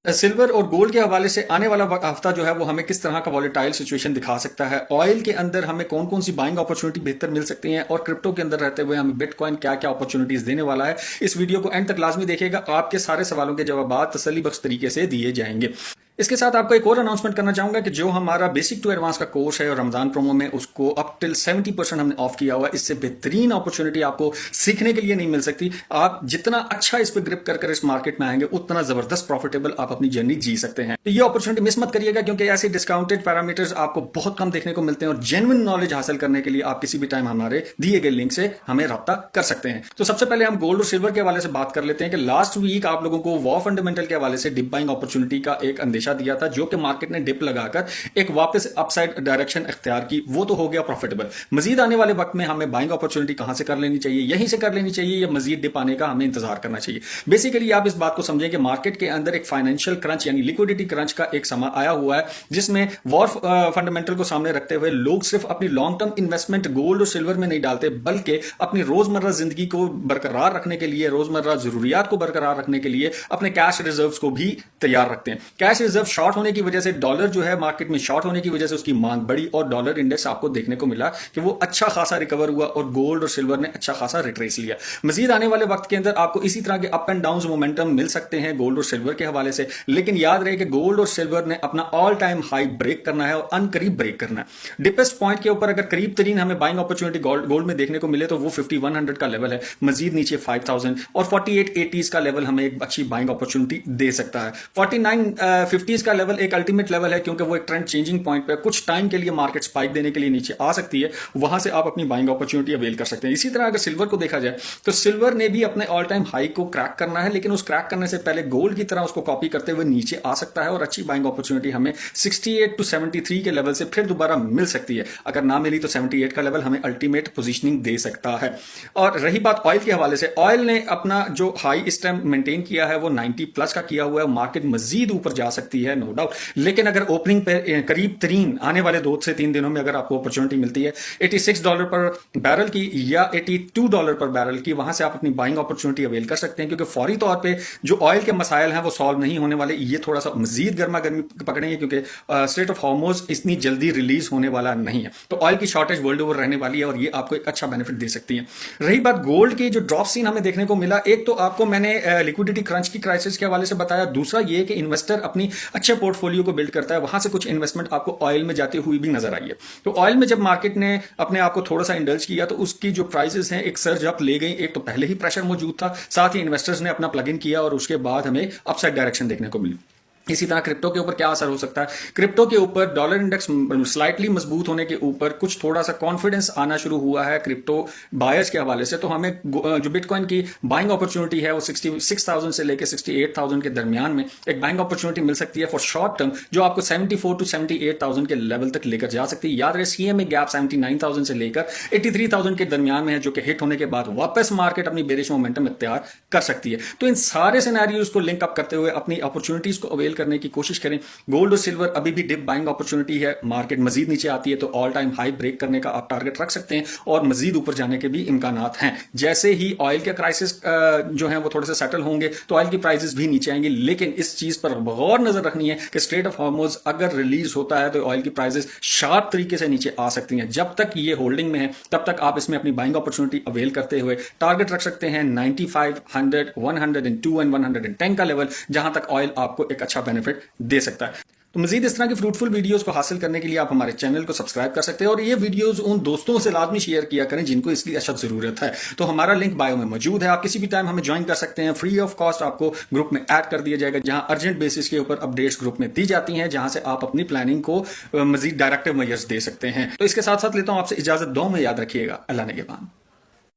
Silver और gold के हवाले से आने वाला हफ्ता जो है वो हमें किस तरह का वॉलेटाइल सिचुएशन दिखा सकता है। ऑयल के अंदर हमें कौन कौन सी बाइंग अपॉर्चुनिटी बेहतर मिल सकती हैं और क्रिप्टो के अंदर रहते हुए हमें बिटकॉइन क्या क्या अपॉर्चुनिटीज देने वाला है। इस वीडियो को एंड तक लाजमी देखिएगा, आपके सारे सवालों के जवाब तसल्ली बख्श तरीके से दिए जाएंगे। इसके साथ आपको एक और अनाउंसमेंट करना चाहूंगा कि जो हमारा बेसिक टू एडवांस का कोर्स है और रमजान प्रोमो में उसको अप टिल 70% हमने ऑफ किया हुआ है। इससे बेहतरीन अपॉर्चुनिटी आपको सीखने के लिए नहीं मिल सकती। आप जितना अच्छा इस पर ग्रिप कर इस मार्केट में आएंगे उतना जबरदस्त प्रॉफिटेबल आप अपनी जर्नी जी सकते हैं। तो ये अपॉर्चुनिटी मिस मत करिएगा, क्योंकि ऐसे डिस्काउंटेड पैरामीटर्स आपको बहुत कम देखने को मिलते हैं और जेन्युइन नॉलेज हासिल करने के लिए आप किसी भी टाइम हमारे दिए गए लिंक से हमें रब्ता कर सकते हैं। तो सबसे पहले हम गोल्ड और सिल्वर के हवाले से बात कर लेते हैं कि लास्ट वीक आप लोगों को वॉर फंडामेंटल के हवाले से डिप बाइंग अपॉर्चुनिटी का एक अंदेशा दिया था, जो कि मार्केट ने डिप लगाकर एक वापस अपसाइड डायरेक्शन इख्तियार की। वो तो हो गया प्रॉफिटेबल। मजीद आने वाले वक्त में हमें बाइंग अपॉर्चुनिटी कहां से कर लेनी चाहिए, यहीं से कर लेनी चाहिए या मजीद डिप आने का हमें इंतजार करना चाहिए। बेसिकली आप इस बात को समझें कि मार्केट के अंदर एक फाइनेंशियल क्रंच यानी लिक्विडिटी क्रंच का एक समय आया हुआ है, जिसमें वॉर फंडामेंटल को सामने रखते हुए लोग सिर्फ अपनी लॉन्ग टर्म इन्वेस्टमेंट गोल्ड और सिल्वर में नहीं डालते, बल्कि अपनी रोजमर्रा जिंदगी को बरकरार रखने के लिए, रोजमर्रा जरूरियात को बरकरार रखने के लिए अपने कैश रिजर्व्स को भी तैयार रखते हैं। कैश रिजर्व शॉर्ट होने की वजह से, डॉलर जो है मार्केट में शॉर्ट होने की वजह से उसकी मांग बढ़ी और डॉलर इंडेक्स आपको देखने को मिला कि वो अच्छा खासा रिकवर हुआ और गोल्ड और सिल्वर ने अच्छा खासा रिट्रेस लिया। मजीद आने वाले वक्त के अंदर आपको इसी तरह के अप एंड डाउन मोमेंटम मिल सकते हैं गोल्ड और सिल्वर के हवाले से, लेकिन याद रहे कि गोल्ड और सिल्वर ने अपना ऑल टाइम हाई ब्रेक करना है और अनकरीब ब्रेक करना है। डिपेस्ट पॉइंट के ऊपर अगर करीब तरीन हमें बाइंग अपॉर्चुनिटी गोल्ड में देखने को मिले तो वो 5100 का लेवल है, मजीद नीचे 5000 और 4880 का लेवल हमें एक अच्छी बाइंग अपॉर्चुनिटी दे सकता है। 4950 का लेवल एक अल्टीमेट लेवल है, क्योंकि वो एक ट्रेंड चेंजिंग पॉइंट पे कुछ टाइम के लिए मार्केट स्पाइक देने के लिए नीचे आ सकती है, वहां से आप अपनी बाइंग अपॉर्चुनिटी अवेल कर सकते हैं। इसी तरह अगर सिल्वर को देखा जाए तो सिल्वर ने भी अपने ऑल टाइम हाई को क्रैक करना है, लेकिन उस क्रैक करने से पहले गोल्ड की तरह उसको कॉपी करते हुए नीचे आ सकता है और अच्छी बाइंग अपॉर्चुनिटी हमें 68 टू 73 के लेवल से फिर दोबारा मिल सकती है। अगर ना मिली तो 78 का लेवल हमें अल्टीमेट पोजीशनिंग दे सकता है। और रही बात ऑयल के हवाले से, ऑयल ने अपना जो हाई इस टाइम मेंटेन किया है वो 90 प्लस का किया हुआ है। मार्केट मजीद ऊपर जा सकती है नो डाउट, लेकिन अगर ओपनिंग पे करीब तरीन आने वाले 2 से 3 दिनों में अगर आपको अपॉर्चुनिटी मिलती है $86 पर बैरल की या $82 पर बैरल की, वहां से आप अपनी बाइंग अपॉर्चुनिटी अवेल कर सकते हैं, क्योंकि फौरी तौर पे जो ऑयल के मसाइल हैं वो सॉल्व नहीं होने वाले। ये थोड़ा सा मजीद गर्मा गर्मी पकड़ेंगे, क्योंकि स्ट्रेट ऑफ हॉर्मुज़ इतनी जल्दी रिलीज होने वाला नहीं है। तो ऑयल की शॉर्टेज वर्ल्ड ओवर रहने वाली है और ये आपको एक अच्छा बेनिफिट दे सकती है। रही बात गोल्ड की, जो ड्रॉप सीन हमें देखने को मिला, एक तो आपको मैंने लिक्विडिटी क्रंच की क्राइसिस के हवाले से बताया, दूसरा ये कि इन्वेस्टर अपनी अच्छे पोर्टफोलियो को बिल्ड करता है, वहां से कुछ इन्वेस्टमेंट आपको ऑयल में जाती हुई भी नजर आई है। तो ऑयल में जब मार्केट ने अपने आप को थोड़ा सा इंडल्ज किया तो उसकी जो प्राइसेस हैं एक सर्ज अप ले गई। एक तो पहले ही प्रेशर मौजूद था, साथ ही इन्वेस्टर्स ने अपना प्लग इन किया और उसके बाद हमें अपसाइड डायरेक्शन देखने को मिली। इसी तरह क्रिप्टो के ऊपर क्या असर हो सकता है, क्रिप्टो के ऊपर डॉलर इंडेक्स स्लाइटली मजबूत होने के ऊपर कुछ थोड़ा सा कॉन्फिडेंस आना शुरू हुआ है क्रिप्टो बायर्स के हवाले से। तो हमें जो बिटकॉइन की बाइंग अपॉर्चुनिटी है वो 66,000 से लेकर 68,000 के दरमियान में एक बाइंग अपॉर्चुनिटी मिल सकती है फॉर शॉर्ट टर्म, जो आपको 74 टू 78,000 के लेवल तक लेकर जा सकती है। याद रहे सीएमए गैप 79,000 से लेकर 83,000 के दरमियान में है, जो कि हिट होने के बाद वापस मार्केट अपनी बेरिश मोमेंटम इख्तियार कर सकती है। तो इन सारे सिनेरियोज को लिंक अप करते हुए अपनी अपॉर्चुनिटीज को अवेल करने की कोशिश करें। गोल्ड और सिल्वर अभी भी डिप बाइंग अपॉर्चुनिटी है, मार्केट मजीद नीचे आती है तो ऑल टाइम हाई ब्रेक करने का आप टारगेट रख सकते हैं और मजीद ऊपर जाने के भी इम्कानात हैं। जैसे ही ऑयल के क्राइसिस जो है वो थोड़े से सेटल होंगे तो ऑयल की प्राइसेस भी नीचे आएंगी, लेकिन इस चीज पर गौर नजर रखनी है कि स्ट्रेट ऑफ हॉर्मुज़ अगर रिलीज होता है तो ऑयल की प्राइसेस शार्प तरीके से नीचे आ सकती हैं। जब तक ये होल्डिंग में है तब तक आप इसमें अपनी बाइंग अपॉर्चुनिटी अवेल करते हुए टारगेट रख सकते हैं 95, 100, 102 एंड 110 का लेवल, जहां तक ऑयल आपको एक अच्छा बेनिफिट दे सकता है। तो मजीद इस तरह की फ्रूटफुल वीडियोस को हासिल करने के लिए आप हमारे चैनल को सब्सक्राइब कर सकते हैं और ये वीडियोस उन दोस्तों से लाजमी शेयर किया करें जिनको इसकी अशद जरूरत है। तो हमारा लिंक बायो में मौजूद है, आप किसी भी टाइम हमें ज्वाइन कर सकते हैं। फ्री ऑफ कॉस्ट आपको ग्रुप में ऐड कर दिया जाएगा, जहां अर्जेंट बेसिस के ऊपर अपडेट्स ग्रुप में दी जाती हैं, जहां से आप अपनी प्लानिंग को मजीद डायरेक्टिव मेजर्स दे सकते हैं। तो इसके साथ साथ लेता हूं आपसे इजाजत, दो में याद रखिएगा। अल्लाह ने के बाद।